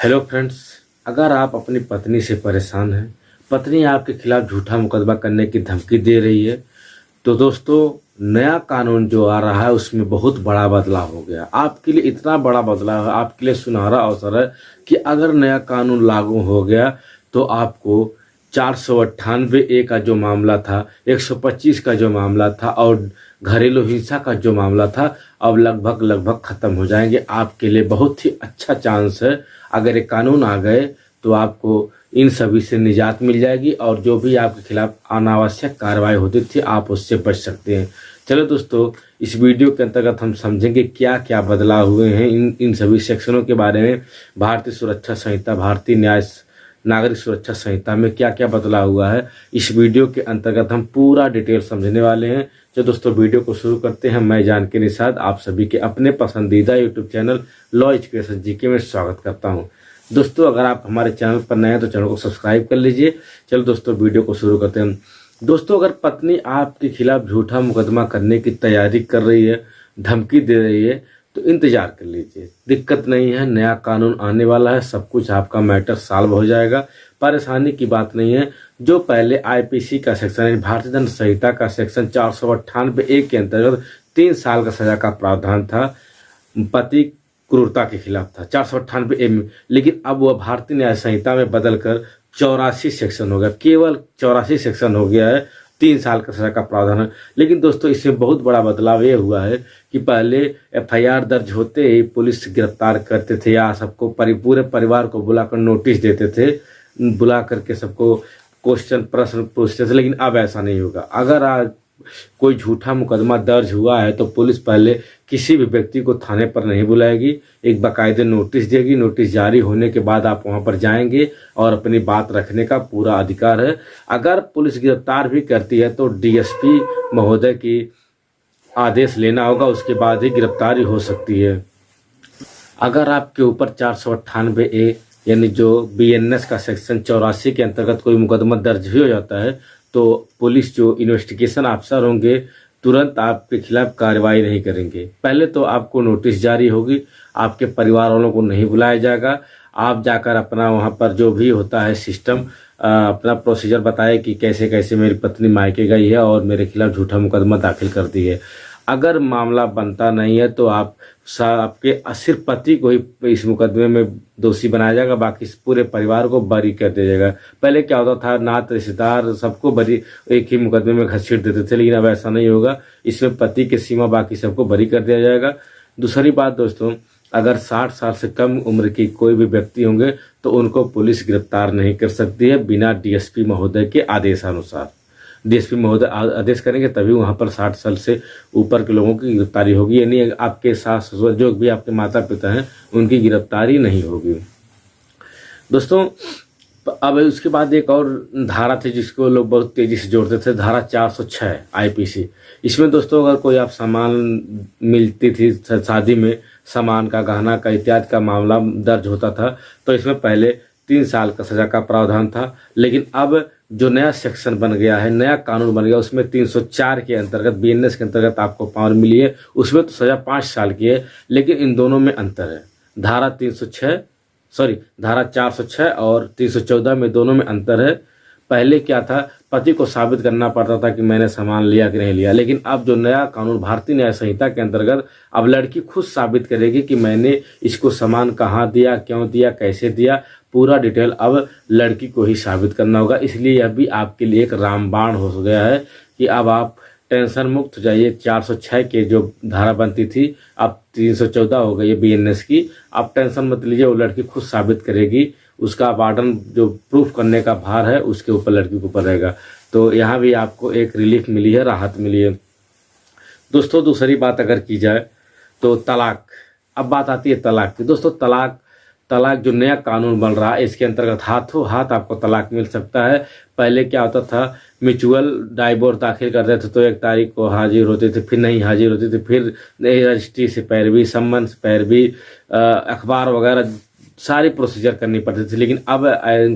Hello friends, अगर आप अपनी पत्नी से परेशान हैं, पत्नी आपके खिलाफ झूठा मुकदमा करने की धमकी दे रही है, तो दोस्तों नया कानून जो आ रहा है उसमें बहुत बड़ा बदलाव हो गया। आपके लिए इतना बड़ा बदलाव है, आपके लिए सुनहरा अवसर है कि अगर नया कानून लागू हो गया तो आपको 498 ए का जो मामला था, 125 का जो मामला था और घरेलू हिंसा का जो मामला था, अब लगभग खत्म हो जाएंगे। आपके लिए बहुत ही अच्छा चांस है। अगर ये कानून आ गए तो आपको इन सभी से निजात मिल जाएगी और जो भी आपके खिलाफ अनावश्यक कार्रवाई होती थी आप उससे बच सकते हैं। चलो दोस्तों, इस वीडियो के अंतर्गत हम समझेंगे क्या क्या बदलाव हुए हैं इन सभी सेक्शनों के बारे में। भारतीय सुरक्षा संहिता, भारतीय न्याय नागरिक सुरक्षा संहिता में क्या क्या बदलाव हुआ है, इस वीडियो के अंतर्गत हम पूरा डिटेल समझने वाले हैं। तो दोस्तों वीडियो को शुरू करते हैं। मैं जानकी निषाद आप सभी के अपने पसंदीदा YouTube channel law education GK में स्वागत करता हूं। दोस्तों अगर आप हमारे चैनल पर नए हैं तो चैनल को सब्सक्राइब कर लीजिए। चलो दोस्तों वीडियो को शुरू करते हैं। दोस्तों अगर पत्नी आपके खिलाफ झूठा मुकदमा करने की तैयारी कर रही है, धमकी दे रही है, तो इंतजार कर लीजिए। दिक्कत नहीं है, नया कानून आने वाला है, सब कुछ आपका मैटर सॉल्व हो जाएगा। परेशानी की बात नहीं है। जो पहले आईपीसी का सेक्शन है, भारतीय दंड संहिता का सेक्शन 498 के अंतर्गत 3 साल का सजा का प्रावधान था, पति क्रूरता के खिलाफ था 498 में, लेकिन अब वह भारतीय न्याय संहिता में बदलकर 84 सेक्शन हो गया। केवल 84 सेक्शन हो गया है, 3 साल का सजा का प्रावधान है। लेकिन दोस्तों इसमें बहुत बड़ा बदलाव ये हुआ है कि पहले एफआईआर दर्ज होते ही पुलिस गिरफ्तार करते थे या सबको पूरे परिवार को बुलाकर नोटिस देते थे, बुला करके सबको प्रश्न पूछते थे। लेकिन अब ऐसा नहीं होगा। अगर आज कोई झूठा मुकदमा दर्ज हुआ है तो पुलिस पहले किसी भी व्यक्ति को थाने पर नहीं बुलाएगी, एक बाकायदे नोटिस देगी। नोटिस जारी होने के बाद आप वहां पर जाएंगे और अपनी बात रखने का पूरा अधिकार है। अगर पुलिस गिरफ्तार भी करती है तो डीएसपी महोदय की आदेश लेना होगा, उसके बाद ही गिरफ्तारी हो सकती है। अगर आपके ऊपर 498 यानी जो बीएनएस का सेक्शन 84 के अंतर्गत कोई मुकदमा दर्ज भी हो जाता है तो पुलिस जो इन्वेस्टिगेशन अफसर होंगे तुरंत आपके खिलाफ कार्रवाई नहीं करेंगे। पहले तो आपको नोटिस जारी होगी, आपके परिवार वालों को नहीं बुलाया जाएगा। आप जाकर अपना वहां पर जो भी होता है सिस्टम, अपना प्रोसीजर बताए कि कैसे कैसे मेरी पत्नी मायके गई है और मेरे खिलाफ झूठा मुकदमा दाखिल कर दी है। अगर मामला बनता नहीं है तो आपके सिर्फ पति को ही इस मुकदमे में दोषी बनाया जाएगा, बाकी पूरे परिवार को बरी कर दिया जाएगा। पहले क्या होता था, नात रिश्तेदार सबको बरी एक ही मुकदमे में घसीट देते थे, लेकिन अब ऐसा नहीं होगा। इसमें पति के सिवा बाकी सबको बरी कर दिया जाएगा। दूसरी बात दोस्तों, अगर 60 साल से कम उम्र की कोई भी व्यक्ति होंगे तो उनको पुलिस गिरफ्तार नहीं कर सकती है बिना डीएसपी महोदय के आदेशानुसार। डीएसपी महोदय आदेश करेंगे तभी वहां पर 60 साल से ऊपर के लोगों की गिरफ्तारी होगी, यानी आपके सास ससुर जो भी आपके माता पिता हैं उनकी गिरफ्तारी नहीं होगी। दोस्तों अब उसके बाद एक और धारा थी जिसको लोग बहुत तेजी से जोड़ते थे, धारा 406 आईपीसी। इसमें दोस्तों अगर कोई आप सामान मिलती थी शादी में, सामान का, गहना का इत्यादि का मामला दर्ज होता था तो इसमें पहले 3 साल का सजा का प्रावधान था। लेकिन अब जो नया सेक्शन बन गया है, नया कानून बन गया, उसमें 304 के अंतर्गत बीएनएस के अंतर्गत आपको पावर मिली है, उसमें तो सजा 5 साल की है। लेकिन इन दोनों में अंतर है। धारा 406 और 314 में दोनों में अंतर है। पहले क्या था, पति को साबित करना पड़ता था कि मैंने सामान लिया कि नहीं लिया, लेकिन अब जो नया कानून भारतीय न्याय संहिता के अंतर्गत अब लड़की खुद साबित करेगी कि मैंने इसको सामान कहाँ दिया, क्यों दिया, कैसे दिया, पूरा डिटेल अब लड़की को ही साबित करना होगा। इसलिए यह भी आपके लिए एक रामबाण हो गया है कि अब आप टेंशन मुक्त हो जाइए। 406 के जो धारा बनती थी अब 314 हो गई है बीएनएस की। आप टेंशन मत लीजिए, वो लड़की खुद साबित करेगी। उसका वार्डन जो प्रूफ करने का भार है उसके ऊपर लड़की के ऊपर रहेगा। तो यहाँ भी आपको एक रिलीफ मिली है, राहत मिली है। दोस्तों दूसरी बात अगर की जाए तो तलाक, अब बात आती है तलाक की। दोस्तों तलाक जो नया कानून बन रहा है इसके अंतर्गत हाथों हाथ आपको तलाक मिल सकता है। पहले क्या होता था, म्यूचुअल डाइवोर्स दाखिल करते थे तो 1 तारीख को हाजिर होते थे, फिर नहीं हाजिर होते थे, फिर रजिस्ट्री से पैरवी, सम्मन से पैरवी, अखबार वगैरह सारी प्रोसीजर करनी पड़ती थी। लेकिन अब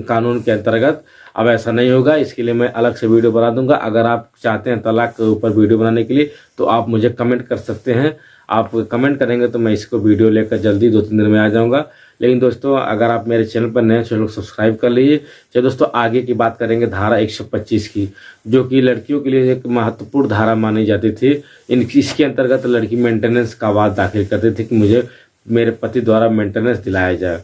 कानून के अंतर्गत अब ऐसा नहीं होगा। इसके लिए मैं अलग से वीडियो बना दूंगा। अगर आप चाहते हैं तलाक के ऊपर वीडियो बनाने के लिए तो आप मुझे कमेंट कर सकते हैं। आप कमेंट करेंगे तो मैं इसको वीडियो लेकर जल्दी 2-3 दिन में आ जाऊंगा। लेकिन दोस्तों अगर आप मेरे चैनल पर नए हैं चैनल को सब्सक्राइब कर लीजिए। चलिए दोस्तों आगे की बात करेंगे धारा 125 की, जो कि लड़कियों के लिए एक महत्वपूर्ण धारा मानी जाती थी। इसके अंतर्गत लड़की मेंटेनेंस का आवाज़ दाखिल करती थी कि मुझे मेरे पति द्वारा मेंटेनेंस दिलाया जाए।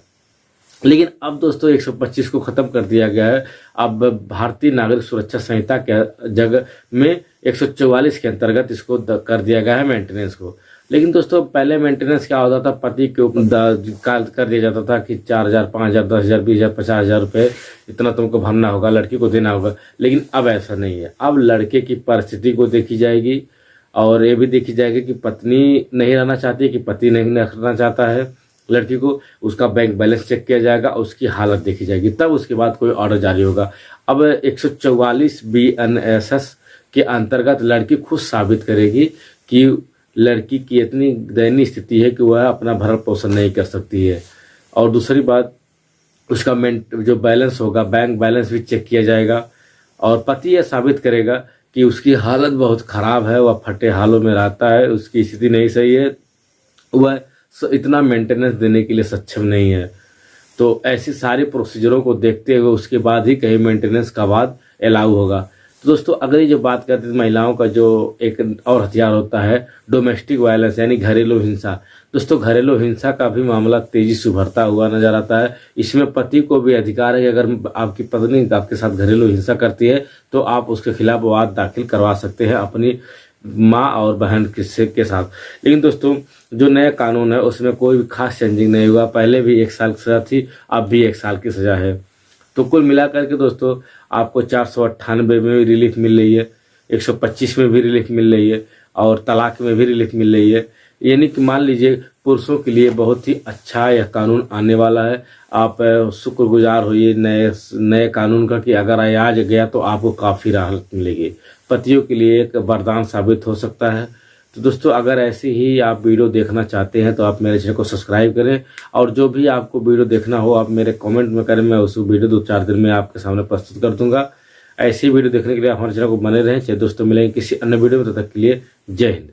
लेकिन अब दोस्तों 125 को ख़त्म कर दिया गया है। अब भारतीय नागरिक सुरक्षा संहिता के जगह में 144 के अंतर्गत इसको कर दिया गया है मेंटेनेंस को। लेकिन दोस्तों पहले मेंटेनेंस क्या होता था, पति के ऊपर कर दिया जाता था कि 4,000, 5,000, 10,000, 20,000, 50,000 रुपये इतना तुमको भरना होगा, लड़की को देना होगा। लेकिन अब ऐसा नहीं है। अब लड़के की परिस्थिति को देखी जाएगी और ये भी देखी जाएगी कि पत्नी नहीं रहना चाहती है कि पति नहीं रखना चाहता है लड़की को। उसका बैंक बैलेंस चेक किया जाएगा, उसकी हालत देखी जाएगी, तब उसके बाद कोई ऑर्डर जारी होगा। अब 144 BNSS के अंतर्गत लड़की खुद साबित करेगी कि लड़की की इतनी दयनीय स्थिति है कि वह अपना भरण पोषण नहीं कर सकती है। और दूसरी बात, उसका जो बैलेंस होगा बैंक बैलेंस भी चेक किया जाएगा और पति यह साबित करेगा कि उसकी हालत बहुत ख़राब है, वह फटे हालों में रहता है, उसकी स्थिति नहीं सही है, वह इतना मेंटेनेंस देने के लिए सक्षम नहीं है। तो ऐसी सारी प्रोसीजरों को देखते हुए उसके बाद ही कहीं मेंटेनेंस का बाद अलाउ होगा। तो दोस्तों अगर ये जो बात करते हैं महिलाओं का जो एक और हथियार होता है डोमेस्टिक वायलेंस यानी घरेलू हिंसा। दोस्तों घरेलू हिंसा का भी मामला तेजी से उभरता हुआ नजर आता है। इसमें पति को भी अधिकार है कि अगर आपकी पत्नी आपके साथ घरेलू हिंसा करती है तो आप उसके खिलाफ वाद दाखिल करवा सकते हैं अपनी माँ और बहन के साथ। लेकिन दोस्तो98 जो नया कानून है उसमें कोई भी खास चेंजिंग नहीं हुआ। पहले भी 1 साल की सज़ा थी, अब भी 1 साल की सज़ा है। तो कुल मिलाकर के दोस्तों आपको 498 में भी रिलीफ मिल रही है, 125 में भी रिलीफ मिल रही है और तलाक में भी रिलीफ मिल रही है। यानी कि मान लीजिए पुरुषों के लिए बहुत ही अच्छा यह कानून आने वाला है। आप शुक्रगुजार होइए नए कानून का कि अगर आज गया तो आपको काफ़ी राहत मिलेगी, पतियों के लिए एक वरदान साबित हो सकता है। तो दोस्तों अगर ऐसी ही आप वीडियो देखना चाहते हैं तो आप मेरे चैनल को सब्सक्राइब करें और जो भी आपको वीडियो देखना हो आप मेरे कमेंट में करें, मैं उस वीडियो 2-4 दिन में आपके सामने प्रस्तुत कर दूंगा। ऐसी वीडियो देखने के लिए आप हमारे चैनल को बने रहें। चलिए दोस्तों मिलेंगे किसी अन्य वीडियो में, तब तक के लिए जय हिंद।